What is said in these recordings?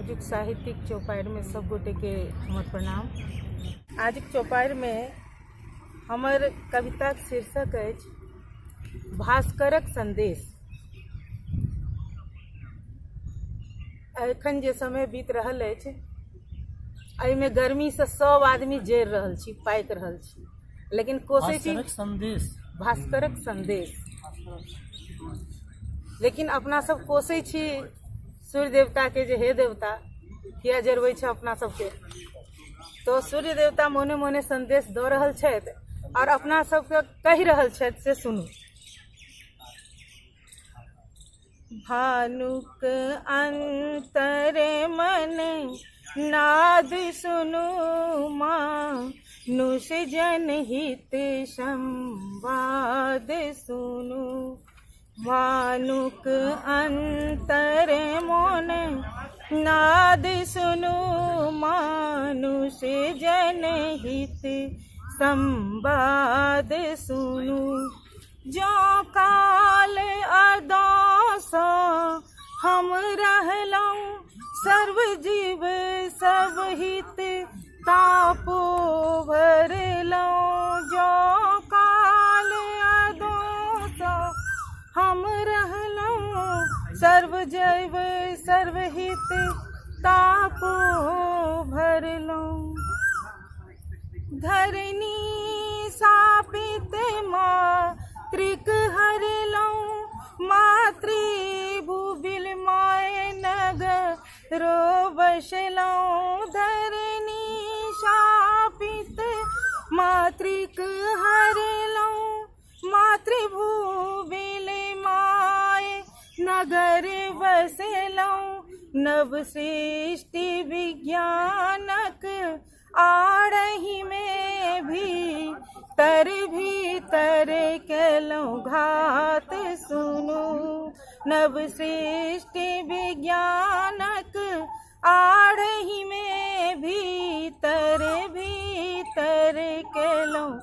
आजुक साहित्यिक चौपायर में सब गोटे के हमर प्रणाम। आजुक चौपायर में हमर कविता शीर्षक अछि भास्करक संदेश। एखन जे समय बीत रहल अछि, एहिमे गर्मी से सब आदमी जरि रहल छी, पाकि रहल छी, लेकिन कोशिश भास्करक संदेश। लेकिन अपना सब कोसै छी सूर्य देवता के जे हे देवता किया जरबै छै अपना सबके, तो सूर्य देवता मोने मोने संदेश दऽ रहल छथि और अपना सबके कहि रहल छथि, से सुनू। भानुक अंतरे मन नाद सुनु, मानुष जनहित संवाद सुनु। भानुक अंतरे मन नाद सुनु, मानुष जनहित संवाद सुनु। जो काल अदास हम रहलहुँ, सर्व जीव सब हित तापो भरलहुँ। जो काल अदास हम रहलहुँ, सर्व जैव सर्व हित तापो भरलहुँ। धरनी सापित मातृक हरलहुँ, मातृ भूबिल माय नगरो बसलहुँ। धरनी शापित मातृक हरलहुँ, मातृभूबिल माय नगर बसलहुँ। नव सृष्टि विज्ञानक आड़हि में भीतर केलहुँ घात सुनु। नव सृष्टि विज्ञानक आड़हि में भीतर केलहुँ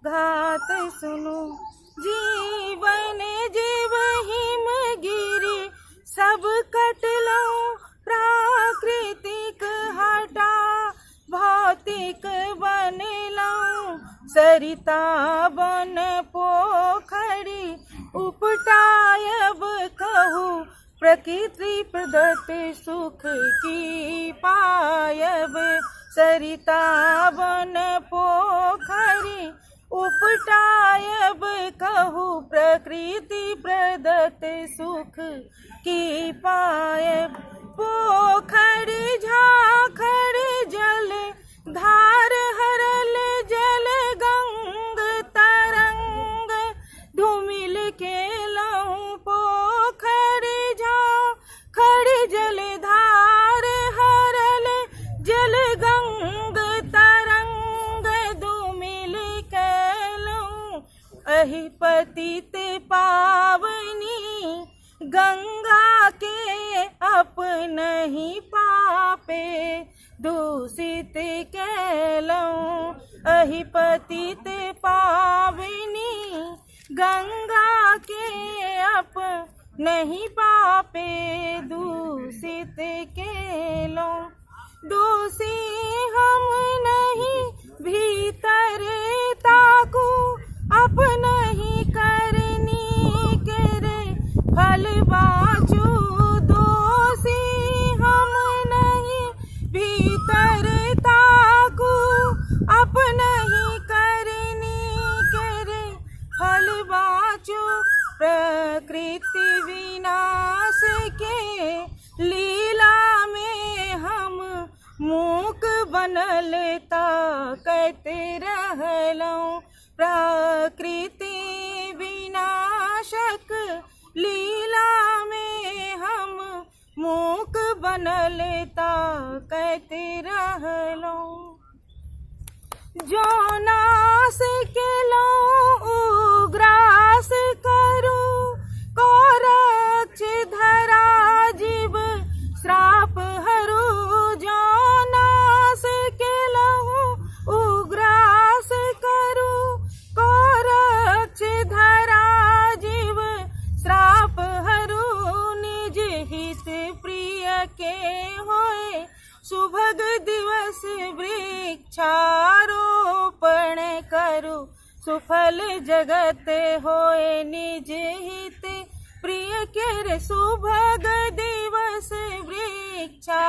घात सुनु। जीवन जीव हिम गिरि सब कटलहुँ, प्राकृतिक हटा भौतिक बनलहुँ। सरिता बन पोखरी उपटायब कहू, प्रकृति प्रदत्त सुख की पायब। सरिता बन पोखरी उपटायब कहू, प्रकृति प्रदत्त सुख की पायब। पोखर झाखर जल धार हरल, जल गंग तरंग धूमिल केलहुँ। पोखर झाखर जल धार हरल, जल गंग तरंग धूमिल केलहुँ। एहि पतित पावनी गंगा के अपनहि पापे दूषित केलहुँ। एहि पतित पावनी गंगा के अपनहि पापे दूषित केलहुँ। दोषी हम नहीं भीतर ताकू, अपनहि करनी करे फल बाँचू। दोषी हम नहीं भीतर ताकू, अपनहि करनी करे फल बाँचू। प्रकृति विनाश के लीला में हम मूक बनल ताकत रहलहुँ। प्रकृति विनाशक लीला में हम मूक बनल ताकत रहलहुँ। जो नाश केलहुँ उग्रास करू, करक्ष धरा जीव श्राप हरू। जो नाश केलहुँ उग्रास करू, करक्ष धरा जीव श्राप हरू। निज हित प्रिय के होए सुभग दिवस वृक्षारोपण करू, सुफल जगत होए निज हित प्रिय केरे। सुभग दिवस वृक्षारोपण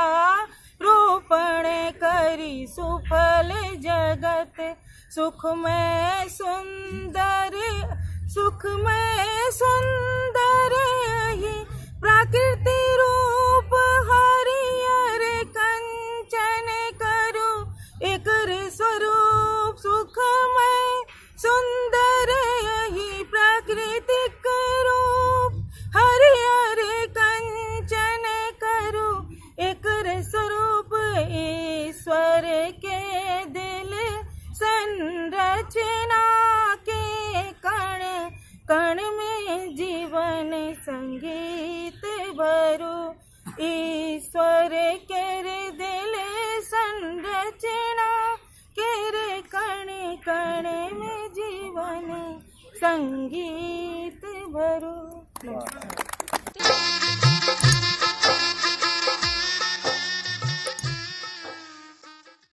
करी, सुफल जगत सुखमय सुंदर, सुखमय सुंदर ही प्रकृति रूप हरियर कंचन करू, एकर स्वरूप सुखमय सुंदर ही प्राकृतिक रूप हरियर कंचन करू, एकर स्वरूप ईश्वर के दिल संरचना के कण कण में जीवन संगीत भरू, ईश्वर केरे दिल संरचना केरे कण कण में जीवन संगीत भरू।